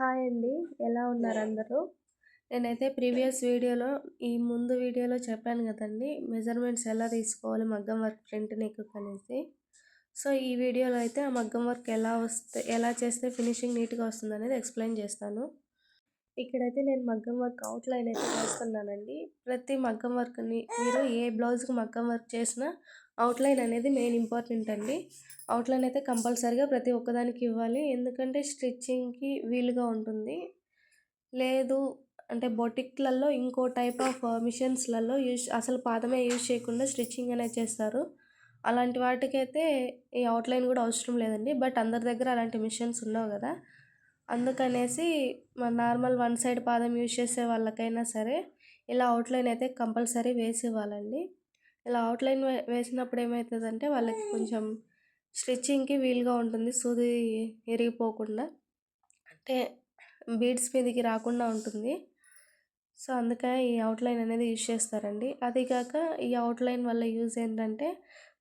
Hi అండి. ఎలా ఉన్నారు అందరూ? నేనైతే ప్రీవియస్ వీడియోలో ముందు వీడియోలో చెప్పాను గదండీ! మెజర్‌మెంట్స్ ఎలా తీసుకోవాలి మగ్గం వర్క్ ఫ్రంట్ నెక్‌కి అనేసి. సో, ఈ వీడియోలో అయితే ఆ మగ్గం వర్క్ ఎలా చేస్తే ఫినిషింగ్ నీట్‌గా వస్తుందనేది ఎక్స్‌ప్లెయిన్ చేస్తాను. ఇక్కడైతే నేను మగ్గం వర్క్ అవుట్‌లైన్ అయితే వేస్తున్నానండి. ప్రతి మగ్గం వర్క్‌ని మీరు ఏ బ్లౌజ్‌కి మగ్గం వర్క్ చేసినా అవుట్‌లైన్ అనేది మెయిన్ ఇంపార్టెంట్ అండి. అవుట్‌లైన్ అయితే కంపల్సరీగా ప్రతి ఒక్కదానికి ఇవ్వాలి. ఎందుకంటే స్టిచ్చింగ్‌కి వీలుగా ఉంటుంది. లేదు అంటే బొటిక్‌లలో ఇంకో టైప్ ఆఫ్ మిషన్స్‌లలో అసలు పాదమే యూజ్ చేయకుండా స్టిచ్చింగ్ అనేది చేస్తారు. అలాంటి వాటికైతే ఈ అవుట్‌లైన్ గూడా అవసరం లేదండి. బట్ అందరి దగ్గర అలాంటి మిషన్స్ ఉండవు గదా! అందుకనేసి మన నార్మల్ వన్ సైడ్ పాదం యూజ్ చేసే వాళ్ళకైనా సరే ఇలా అవుట్‌లైన్ అయితే కంపల్సరీ వేసివ్వాలండి. ఇలా అవుట్‌లైన్ వేసినప్పుడు ఏమైతదంటే వాళ్ళకి కొంచెం స్టిచ్చింగ్‌కి వీలుగా ఉంటుంది. సూది ఇరిగిపోకుండా. అంటే బీడ్స్ మీదకి రాకుండా ఉంటుంది. సో, అందుకనే ఈ అవుట్‌లైన్ అనేది యూజ్ చేస్తారండి. అది కాక ఈ అవుట్‌లైన్ వల్ల యూజ్ ఏంటంటే,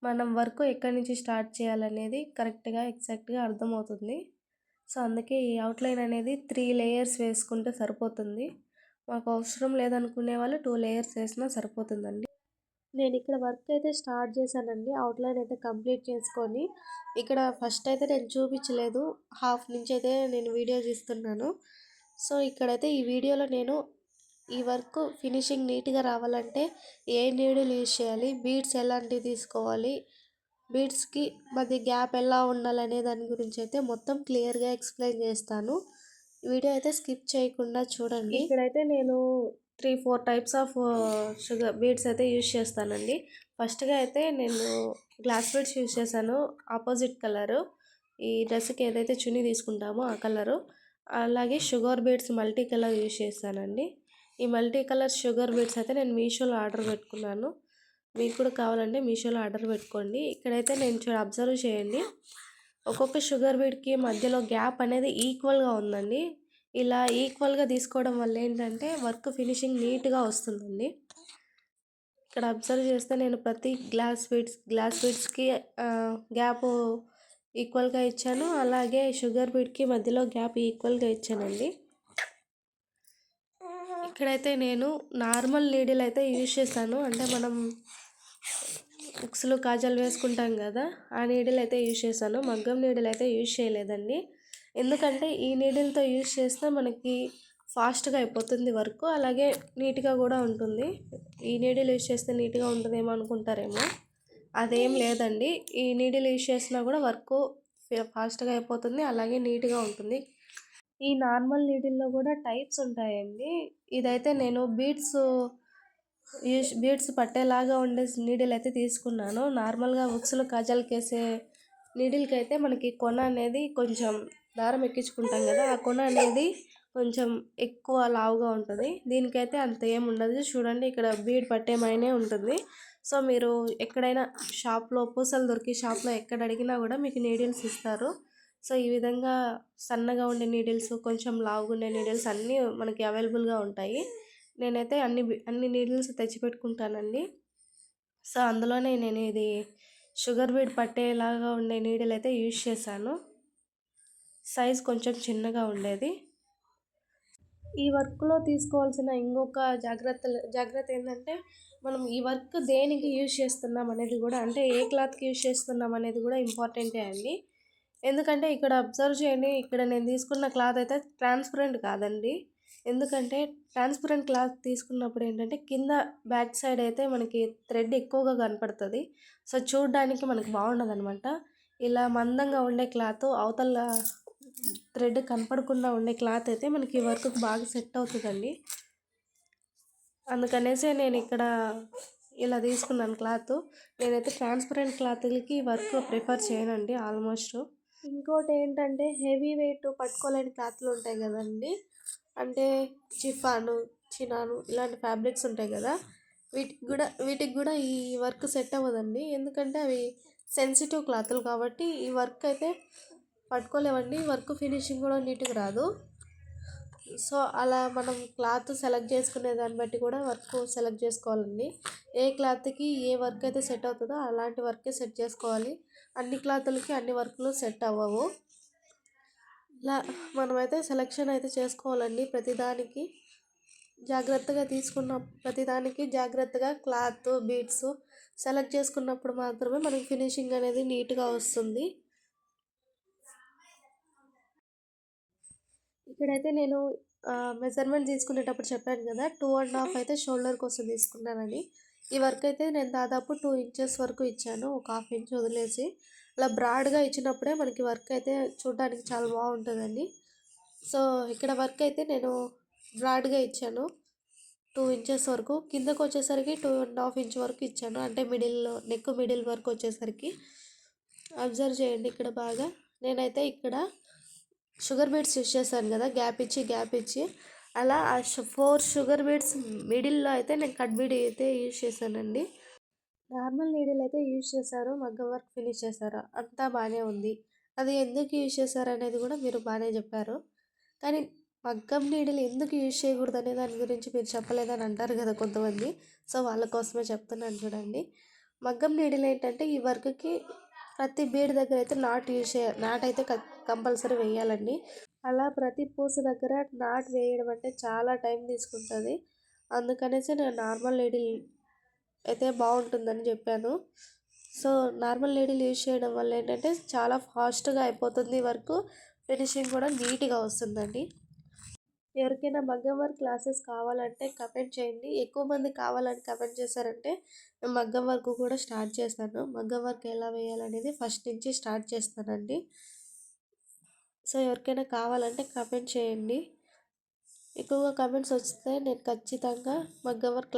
మనం వర్క్ ఎక్కడి నుంచి స్టార్ట్ చేయాలనేది కరెక్ట్‌గా, ఎగ్జాక్ట్‌గా అర్థమవుతుంది. సో, అందుకే ఈ అవుట్‌లైన్ అనేది 3 లేయర్స్ వేసుకుంటే సరిపోతుంది. మాకు అవసరం లేదనుకునే వాళ్ళు 2 లేయర్స్ వేసినా సరిపోతుందండి. నేనిక్కడ వర్క్ అయితే స్టార్ట్ చేశానండి. అవుట్‌లైన్ అయితే కంప్లీట్ చేసుకొని, ఇక్కడ ఫస్ట్ అయితే నేను చూపించలేదు. హాఫ్ నుంచయితే నేను వీడియో తీస్తున్నాను. సో, ఇక్కడైతే ఈ వీడియోలో నేను ఈ వర్క్ ఫినిషింగ్ నీట్‌గా రావాలంటే ఏ నీడిల్ యూజ్ చేయాలి, బీడ్స్ ఎలాంటివి తీసుకోవాలి, బీడ్స్‌కి మధ్య గ్యాప్ ఎలా ఉండాలనే దాని గురించి అయితే మొత్తం క్లియర్‌గా ఎక్స్‌ప్లెయిన్ చేస్తాను. వీడియో అయితే స్కిప్ చేయకుండా చూడండి. ఇక్కడైతే నేను 3, 4 టైప్స్ ఆఫ్ షుగర్ బీడ్స్ అయితే యూజ్ చేస్తానండి. ఫస్ట్‌గా అయితే నేను గ్లాస్ బీడ్స్ యూజ్ చేశాను. Opposite colour. ఈ డ్రెస్‌కి ఏదైతే చున్నీ తీసుకుంటామో ఆ కలరు. అలాగే sugar beads multi colour use చేశానండి. ఈ మల్టీ కలర్ షుగర్ బీడ్స్ అయితే నేను మీషోలో ఆర్డర్ పెట్టుకున్నాను. మీకు కూడా కావాలంటే మీషోలో ఆర్డర్ పెట్టుకోండి. ఇక్కడైతే నేను అబ్జర్వ్ చేయండి. ఒక్కొక్క షుగర్ బీడ్‌కి మధ్యలో గ్యాప్ అనేది ఈక్వల్‌గా ఉందండి. ఇలా ఈక్వల్‌గా తీసుకోవడం వల్ల ఏంటంటే వర్క్ ఫినిషింగ్ నీట్‌గా వస్తుందండి. ఇక్కడ అబ్జర్వ్ చేస్తే నేను ప్రతి గ్లాస్ బీడ్స్‌కి గ్యాపు ఈక్వల్‌గా ఇచ్చాను. అలాగే షుగర్ బీడ్‌కి మధ్యలో గ్యాప్ ఈక్వల్‌గా ఇచ్చానండి. ఇక్కడైతే నేను నార్మల్ నీడిల్ అయితే యూజ్ చేశాను. అంటే మనం ఉక్సులు, కాజాలు వేసుకుంటాం కదా! ఆ నీడిల్ అయితే యూజ్ చేశాను. మగ్గం నీడిల్ అయితే యూజ్ చేయలేదండి. ఎందుకంటే ఈ నీడిల్‌తో యూజ్ చేస్తే మనకి ఫాస్ట్‌గా అయిపోతుంది వర్క్. అలాగే నీట్‌గా కూడా ఉంటుంది. ఈ నీడిల్ యూజ్ చేస్తే నీట్‌గా ఉంటదేమో అనుకుంటారేమో. అదేం లేదండి. ఈ నీడిల్ యూజ్ చేసినా కూడా వర్క్ ఫాస్ట్‌గా అయిపోతుంది. అలాగే నీట్‌గా ఉంటుంది. ఈ నార్మల్ నీడిల్‌లో కూడా టైప్స్ ఉంటాయండి. ఇదైతే నేను బీడ్స్ పట్టేలాగా ఉండే నీడిల్ అయితే తీసుకున్నాను. నార్మల్‌గా ఉక్సులు, కాజాలకేసే నీడిల్‌కైతే మనకి కొన అనేది కొంచెం దారం ఎక్కించుకుంటాం కదా! ఆ కొన అనేది కొంచెం ఎక్కువ లావుగా ఉంటది. దీనికైతే అంత ఏముండదు. చూడండి ఇక్కడ బీడ్ పట్టే మైనే ఉంటుంది. సో, మీరు ఎక్కడైనా షాప్‌లో పూసలు దొరికే షాప్‌లో ఎక్కడ అడిగినా కూడా మీకు నీడిల్స్ ఇస్తారు. సో, ఈ విధంగా సన్నగా ఉండే నీడిల్స్, కొంచెం లావుగా ఉండే నీడిల్స్ అన్నీ మనకి అవైలబుల్‌గా ఉంటాయి. నేనైతే అన్ని నీడిల్స్ తెచ్చిపెట్టుకుంటానండి. సో, అందులోనే నేను ఇది షుగర్ బీడ్ పట్టేలాగా ఉండే నీడిల్ అయితే యూజ్ చేశాను. సైజ్ కొంచెం చిన్నగా ఉండేది. ఈ వర్క్‌లో తీసుకోవాల్సిన ఇంకొక జాగ్రత్త ఏంటంటే, మనం ఈ వర్క్ దేనికి యూజ్ చేస్తున్నాం అనేది కూడా అంటే ఏ క్లాత్‌కి యూజ్ చేస్తున్నాం అనేది కూడా ఇంపార్టెంటే అండి. ఎందుకంటే ఇక్కడ అబ్జర్వ్ చేయండి. ఇక్కడ నేను తీసుకున్న క్లాత్ అయితే ట్రాన్స్‌పరెంట్ కాదండి. ఎందుకంటే ట్రాన్స్‌పరెంట్ క్లాత్ తీసుకున్నప్పుడు ఏంటంటే కింద బ్యాక్ సైడ్ అయితే మనకి థ్రెడ్ ఎక్కువగా కనపడతది. సో, చూడ్డానికి మనకు బాగుండదనమాట. ఇలా మందంగా ఉండే క్లాత్ అవతల థ్రెడ్ కనపడకుండా ఉండే క్లాత్ అయితే మనకి వర్క్‌కి బాగా సెట్ అవుతదండి. అందుకనేసే నేనిక్కడ ఇలా తీసుకున్నాను క్లాత్. నేనైతే ట్రాన్స్‌పరెంట్ క్లాతులకి వర్క్ ప్రిఫర్ చేయనండి ఆల్మోస్ట్. ఇంకోటేంటంటే హెవీ వెయిట్ పట్టుకోలేని క్లాతులుంటాయి గదండీ! అంటే చిఫాను, చినాను ఇలాంటి ఫ్యాబ్రిక్స్ ఉంటాయి గదా! వీటికి గూడా ఈ వర్క్ సెట్ అవ్వదండి. ఎందుకంటే అవి సెన్సిటివ్ క్లాతులు కాబట్టి ఈ వర్క్ అయితే పట్టుకోలేవండి. వర్క్ ఫినిషింగ్ గూడా నీట్‌గా రాదు. సో, అలా మనం క్లాత్ సెలెక్ట్ చేసుకునే దాన్ని బట్టి కూడా వర్క్ సెలెక్ట్ చేసుకోవాలండి. ఏ క్లాత్‌కి ఏ వర్క్ అయితే సెట్ అవుతదో అలాంటి వర్కే సెట్ చేసుకోవాలి. అన్ని క్లాతులకి అన్ని వర్కులు సెట్ అవ్వవు. ఇలా మనమైతే సెలెక్షన్ అయితే చేసుకోవాలండి ప్రతిదానికి. జాగ్రత్తగా తీసుకున్న ప్రతిదానికి జాగ్రత్తగా క్లాత్, బీడ్స్ సెలెక్ట్ చేసుకున్నప్పుడు మాత్రమే మనకి ఫినిషింగ్ అనేది నీట్గా వస్తుంది. ఇక్కడైతే నేను మెజర్మెంట్ తీసుకునేటప్పుడు చెప్పాను కదా, 2.5 అయితే షోల్డర్ కోసం తీసుకున్నానని. ఈ వర్క్ అయితే నేను దాదాపు 2 ఇంచెస్ వరకు ఇచ్చాను, ఒక హాఫ్ ఇంచ్ వదిలేసి. అలా బ్రాడ్గా ఇచ్చినప్పుడే మనకి వర్క్ అయితే చూడడానికి చాలా బాగుంటుందండి. సో ఇక్కడ వర్క్ అయితే నేను బ్రాడ్గా ఇచ్చాను, 2 ఇంచెస్ వరకు. కిందకు వచ్చేసరికి 2.5 ఇంచ్ వరకు ఇచ్చాను, అంటే మిడిల్లో నెక్ మిడిల్ వరకు వచ్చేసరికి. అబ్జర్వ్ చేయండి ఇక్కడ బాగా. నేనైతే ఇక్కడ షుగర్ బీడ్స్ యూస్ చేశాను కదా, గ్యాప్ ఇచ్చి అలా ఆ 4 షుగర్ బీడ్స్ మిడిల్లో అయితే నేను కట్ బీడ్ అయితే యూజ్ చేశానండి. నార్మల్ నీడిల్ అయితే యూజ్ చేశారు, మగ్గం వర్క్ ఫినిష్ చేశారు, అంతా బాగానే ఉంది. అది ఎందుకు యూజ్ చేశారు అనేది కూడా మీరు బాగానే చెప్పారు. కానీ మగ్గం నీడిల్ ఎందుకు యూజ్ చేయకూడదు అనే దాని గురించి మీరు చెప్పలేదని అంటారు కదా కొంతమంది. సో వాళ్ళ కోసమే చెప్తున్నాను చూడండి. మగ్గం నీడిల్ ఏంటంటే ఈ వర్క్కి ప్రతి బీడ్ దగ్గర అయితే నాట్ అయితే కంపల్సరీ వేయాలండి. అలా ప్రతి పూస దగ్గర నాట్ వేయడం అంటే చాలా టైం తీసుకుంటుంది. అందుకనేసి నేను నార్మల్ నీడిల్ అయితే బాగుంటుందని చెప్పాను. సో నార్మల్ నీడిల్ యూజ్ చేయడం వల్ల ఏంటంటే చాలా ఫాస్ట్గా అయిపోతుంది వర్క్, ఫినిషింగ్ కూడా నీట్గా వస్తుందండి. ఎవరికైనా మగ్గం వర్క్ క్లాసెస్ కావాలంటే కమెంట్ చేయండి. ఎక్కువ మంది కావాలని కమెంట్ చేశారంటే నేను మగ్గం వర్క్ కూడా స్టార్ట్ చేస్తాను. మగ్గం వర్క్ ఎలా వేయాలనేది ఫస్ట్ నుంచి స్టార్ట్ చేస్తానండి. సో ఎవరికైనా కావాలంటే కమెంట్ చేయండి. ఎక్కువగా కమెంట్స్ వస్తే నేను ఖచ్చితంగా మగ్గం వర్క్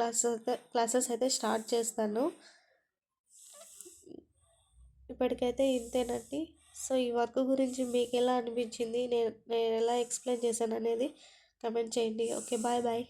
క్లాసెస్ అయితే స్టార్ట్ చేస్తాను. ఇప్పటికైతే ఇంతేనండి. సో ఈ వర్క్ గురించి మీకు ఎలా అనిపించింది, నేను ఎలా ఎక్స్ప్లెయిన్ చేశాను అనేది కమెంట్ చేయండి. Okay, bye bye.